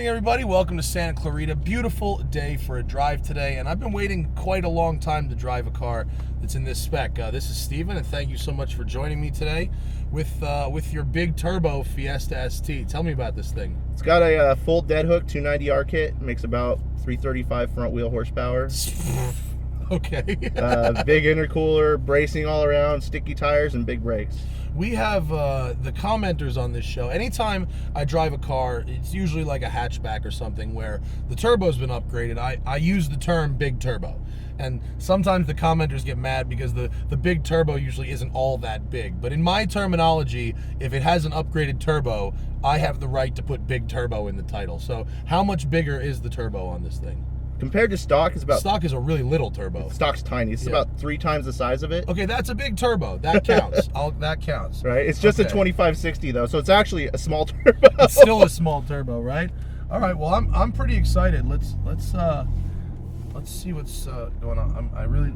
morning, everybody. Welcome to Santa Clarita. Beautiful day for a drive today, and I've been waiting quite a long time to drive a car that's in this spec. This is Steven, and thank you so much for joining me today with your big turbo Fiesta ST. Tell me about this thing. It's got a full dead hook 290R kit. Makes about 335 front wheel horsepower. Okay. Big intercooler, bracing all around, sticky tires, and big brakes. We have the commenters on this show. Anytime I drive a car, it's usually like a hatchback or something where the turbo's been upgraded. I use the term big turbo. And sometimes the commenters get mad because the big turbo usually isn't all that big. But in my terminology, if it has an upgraded turbo, I have the right to put big turbo in the title. So how much bigger is the turbo on this thing? Compared to stock, it's about... Stock is a really little turbo. Stock's tiny. It's about 3 times the size of it. Okay, that's a big turbo. That counts. That counts. Right? It's just a 2560 though, so it's actually a small turbo. It's still a small turbo, right? All right. Well, I'm pretty excited. Let's see what's going on. I really...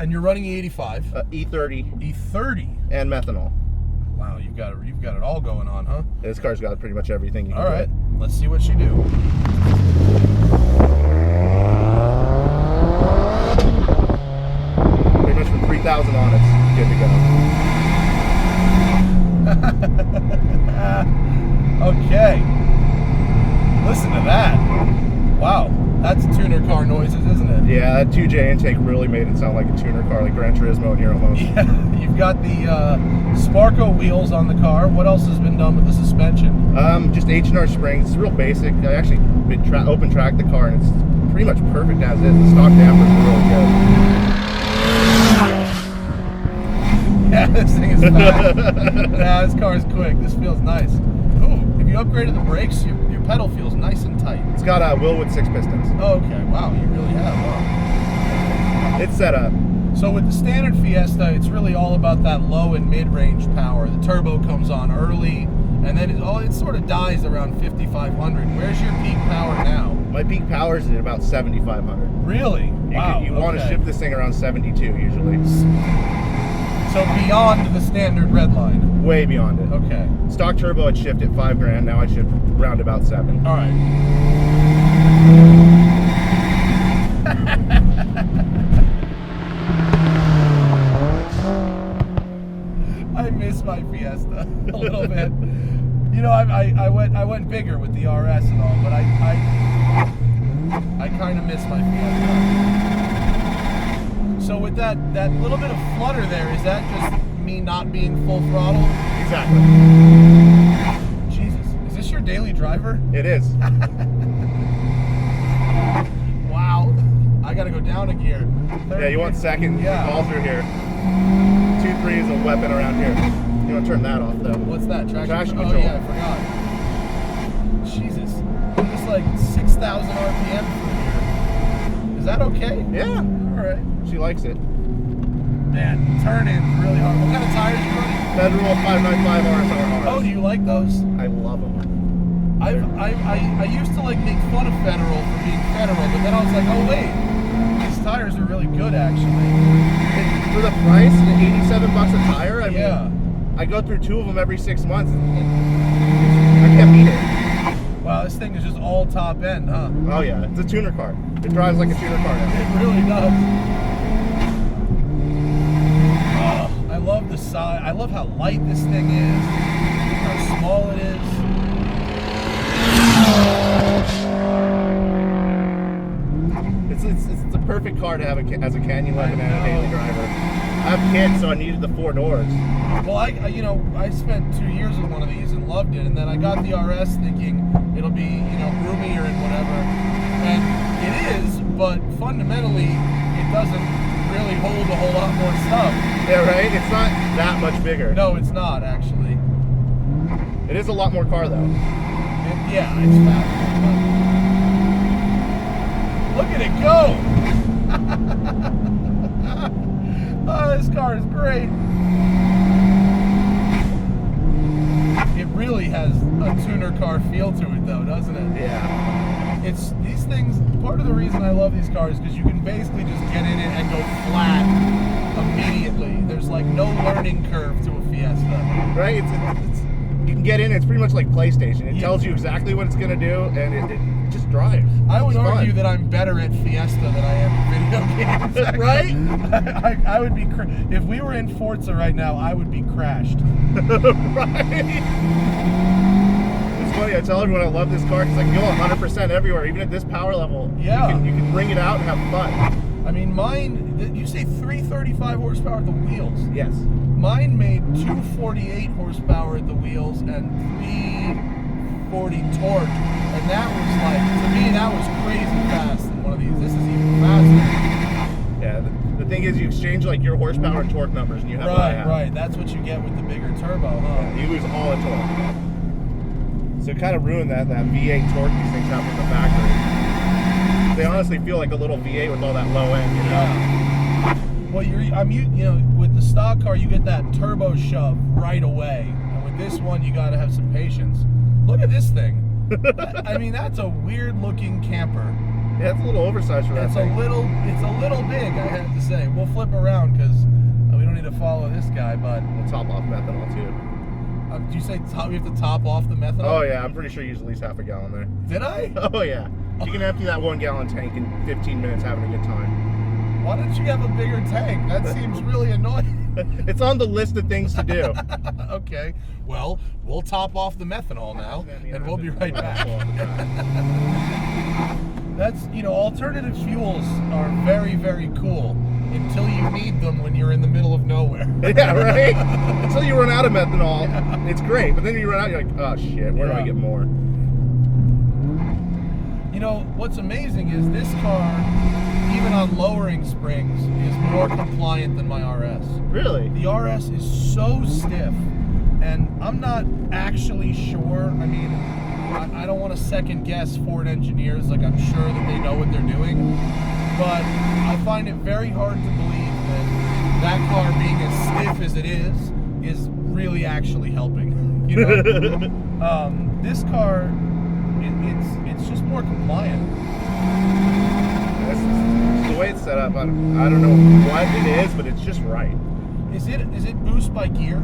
And you're running E85. E30. E30. And methanol. Wow, you've got it all going on, huh? This car's got pretty much everything you can All right. get. Let's see what you do. Pretty much with 3,000 on it, good to go. Okay. Listen to that. Wow. That's tuner car noises, isn't it? Yeah, that 2J intake really made it sound like a tuner car, like Gran Turismo in here almost. Yeah, you've got the Sparco wheels on the car. What else has been done with the suspension? Just H&R springs. It's real basic. I actually open tracked the car, and it's pretty much perfect as is. The stock dampers are really good. Yeah, this thing is fast. Yeah, this car is quick. This feels nice. Ooh, if you upgraded the brakes, your pedal feels nice and tight. It's got a Wheelwell 6 pistons. Oh, okay. Wow, you really have. Wow. It's set up. So with the standard Fiesta, it's really all about that low and mid-range power. The turbo comes on early, and then it sort of dies around 5,500. Where's your peak power now? My peak power is at about 7,500. Really? Wow. You want to ship this thing around 72 usually. So beyond the standard red line? Way beyond it. Okay. Stock turbo I'd shipped at $5,000. Now I ship around about 7. All right. I miss my Fiesta a little bit. You know, I went bigger with the RS and all, but I kind of miss my Fiesta. So with that little bit of flutter there, is that just me not being full throttle? Exactly. Jesus, is this your daily driver? It is. Wow. I gotta go down a gear. Yeah, you want second? Yeah. All through here. 2.3 is a weapon around here. You want to turn that off though. What's that? Traction control. Oh yeah, I forgot. Jesus. I'm just like 6,000 RPM through here. Is that okay? Yeah. Alright. She likes it. Man, turn in really hard. What kind of tires are you running? Federal 595 RSR. Oh, do you like those? I love them. I used to like make fun of Federal for being Federal, but then I was like, oh wait, these tires are really good actually. For the price, the $87 a tire, I mean, I go through 2 of them every 6 months. I can't beat it. Wow, this thing is just all top end, huh? Oh yeah, it's a tuner car. It drives like a tuner car now. It really does. Oh, I love the size. I love how light this thing is, how small it is. It's a perfect car to have as a canyon wagon and a daily driver. I have kids, so I needed the 4 doors. Well, I spent 2 years with one of these and loved it, and then I got the RS thinking it'll be, roomier and whatever, and it is, but fundamentally, it doesn't really hold a whole lot more stuff. Yeah, right? It's not that much bigger. No, it's not, actually. It is a lot more car, though. Yeah, it's faster. Look at it go! Oh, this car is great. It really has a tuner car feel to it, though, doesn't it? Yeah. It's these things. Part of the reason I love these cars is because you can basically just get in it and go flat immediately. There's like no learning curve to a Fiesta. Right? It's You can get in. It's pretty much like PlayStation. It tells you exactly what it's gonna do, and it just drives. I would It's argue fun. that I'm better at Fiesta than I am at video games, right? I would be. If we were in Forza right now, I would be crashed. Right. It's funny. I tell everyone I love this car because I can go 100% everywhere, even at this power level. Yeah. You can bring it out and have fun. I mean, mine. You say 335 horsepower at the wheels. Yes. Mine made 248 horsepower at the wheels and 340 torque, and that was like, to me, that was crazy fast. In one of these, this is even faster. Yeah. The thing is, you exchange like your horsepower and torque numbers, and you have what I have. Right. That's what you get with the bigger turbo, huh? Yeah, you lose all the torque. So it kind of ruined that V8 torque these things have from the factory. They honestly feel like a little V8 with all that low end, you know. Yeah. Well, with the stock car, you get that turbo shove right away, and with this one, you got to have some patience. Look at this thing. I mean, that's a weird-looking camper. Yeah, it's a little oversized for that It's thing. a little big, I have to say. We'll flip around because we don't need to follow this guy, but We'll top off methanol too. do you say we have to top off the methanol? Oh yeah, I'm pretty sure you used at least half a gallon there. Did I? Oh yeah. You can empty that 1 gallon tank in 15 minutes having a good time. Why don't you have a bigger tank? That seems really annoying. It's on the list of things to do. Okay. Well, we'll top off the methanol now, and we'll be right back. That's, alternative fuels are very, very cool until you need them when you're in the middle of nowhere. Yeah, right? Until you run out of methanol, it's great. But then you run out, you're like, oh shit, where do I get more? What's amazing is this car, even on lowering springs, is more compliant than my RS. Really? The RS is so stiff, and I'm not actually sure. I mean, I don't want to second guess Ford engineers, like I'm sure that they know what they're doing, but I find it very hard to believe that car being as stiff as it is really actually helping. This car, it's just more compliant. That's the way it's set up. I don't know what it is, but it's just right. Is it boost by gear?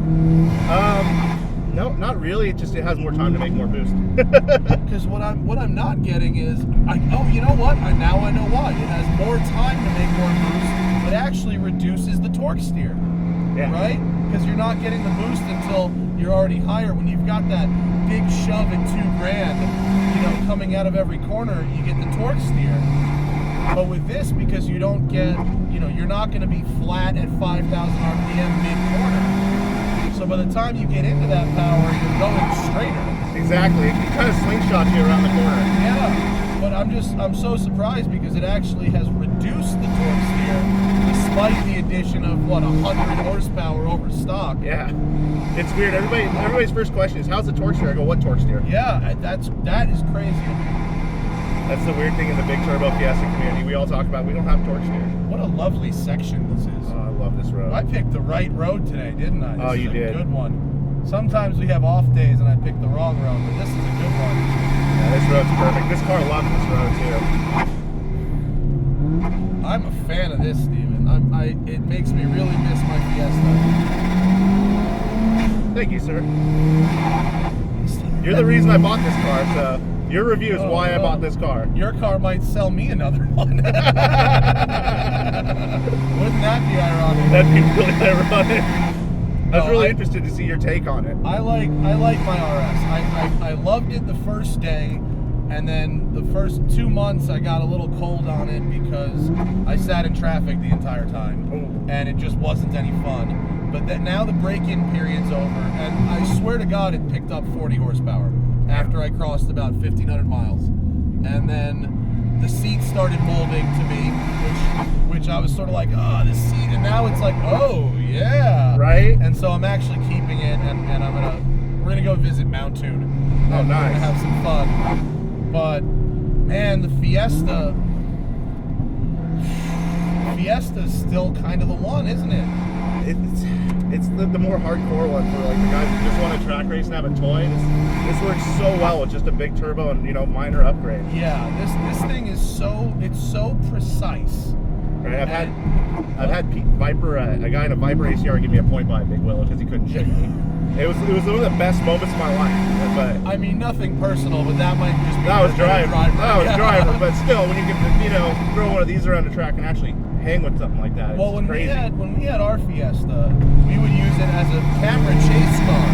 No, not really. It has more time to make more boost. Because what I'm not getting is, you know what? Now I know why. It has more time to make more boost. It actually reduces the torque steer. Yeah. Right? Because you're not getting the boost until you're already higher. When you've got that big shove at $2,000, coming out of every corner, you get the torque steer. But with this, because you don't get, you're not going to be flat at 5,000 RPM mid-corner. So by the time you get into that power, you're going straighter. Exactly. It kind of slingshots you around the corner. Yeah. But I'm so surprised because it actually has reduced the torque steer despite the addition of 100 horsepower over stock. Yeah. It's weird. Everybody's first question is, how's the torque steer? I go, what torque steer? Yeah, that is crazy. That's the weird thing in the big turbo Fiesta community. We all talk about we don't have torque steer. What a lovely section this is. Oh, I love this road. I picked the right road today, didn't I? This You is a did. Good one. Sometimes we have off days and I pick the wrong road, but this is a good one. Yeah, this road's perfect. This car loves this road too. I'm a fan of this, Steven. It makes me really miss my Fiesta. Thank you, sir. You're the reason I bought this car, so your review is why I bought this car. Your car might sell me another one. Wouldn't that be ironic? That'd be really ironic. I was No, really interested to see your take on it. I like my RS. I loved it the first day, and then the first 2 months I got a little cold on it because I sat in traffic the entire time, and it just wasn't any fun. But now the break-in period's over, and I swear to God it picked up 40 horsepower after I crossed about 1,500 miles. And then the seat started molding to me, which I was sort of like, this seat, and now it's like, oh yeah, Right? And so I'm actually keeping it, and we're gonna go visit Mount Tune. Oh, And nice. We're gonna have some fun. But man, the Fiesta's still kind of the one, isn't it? It's the more hardcore one for like the guys who just want to track race and have a toy. This works so well with just a big turbo and minor upgrade. Yeah, this thing is so precise. Right? I've had Viper, a guy in a Viper ACR give me a point by a big Willow because he couldn't shake me. It was one of the best moments of my life. But I mean, nothing personal, but that might just be I was driving. I was Yeah. driving, but still, when you can, throw one of these around the track and actually hang with something like that, Well, it's crazy. when we had our Fiesta, we would use it as a camera chase car,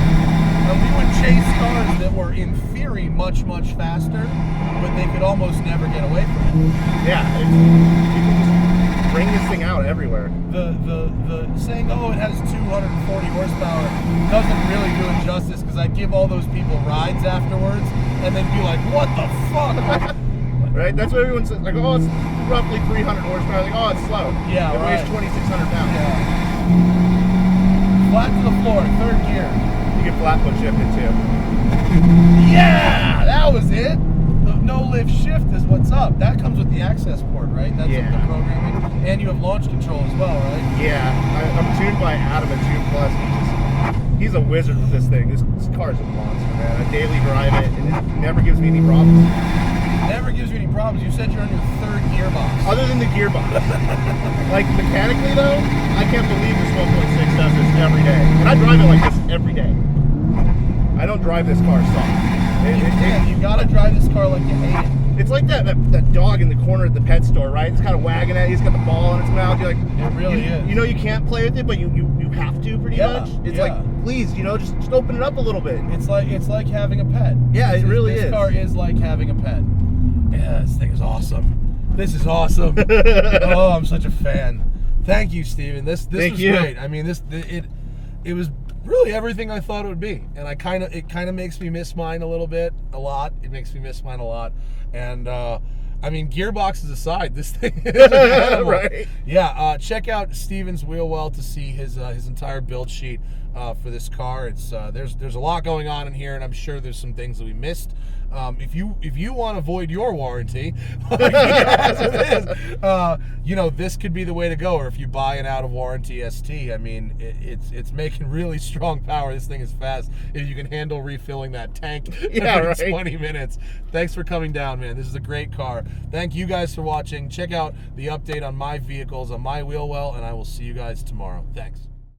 and we would chase cars that were in theory much faster, but they could almost never get away from it. Yeah, you can just bring this thing out everywhere. The saying, oh, it has 240 horsepower doesn't really do it justice, because I'd give all those people rides afterwards, and they'd be like, what the fuck? Right? That's what everyone says. Like, oh, it's roughly 300 horsepower. Like, oh, it's slow. Yeah, it weighs right. 2,600 pounds. Yeah. Flat to the floor, third gear. You can flat foot shift it too. Yeah, that was it. The no lift shift is what's up. That comes with the access port, right? That's Yeah. the programming. And you have launch control as well, right? Yeah, I'm tuned by Adam at Tune Plus. He's a wizard with this thing. This car is a monster, man. I daily drive it, and it never gives me any problems. Never gives you any problems. You said you're on your third gearbox. Other than the gearbox. Like, mechanically, though, I can't believe this 1.6 does this every day. And I drive it like this every day. I don't drive this car soft. You gotta drive this car like you hate it. It's like that dog in the corner at the pet store, right? It's kind of wagging at you. He's got the ball in its mouth. You're like, It really is. You know you can't play with it, but you have to pretty much. It's like, please, just open it up a little bit. It's like having a pet. Yeah, it really is. This car is like having a pet. Yeah, this thing is awesome. This is awesome. Oh, I'm such a fan. Thank you, Steven. This was great. I mean, it was really everything I thought it would be, and it kind of makes me miss mine a lot. It makes me miss mine a lot, and I mean, gearboxes aside, this thing is an animal. Right. Yeah, check out Steven's Wheelwell to see his entire build sheet for this car. It's there's a lot going on in here, and I'm sure there's some things that we missed. If you want to avoid your warranty, like this could be the way to go. Or if you buy an out of warranty ST, I mean, it's making really strong power. This thing is fast. If you can handle refilling that tank every 20 minutes. Thanks for coming down, man. This is a great car. Thank you guys for watching. Check out the update on my vehicles on my Wheelwell, and I will see you guys tomorrow. Thanks.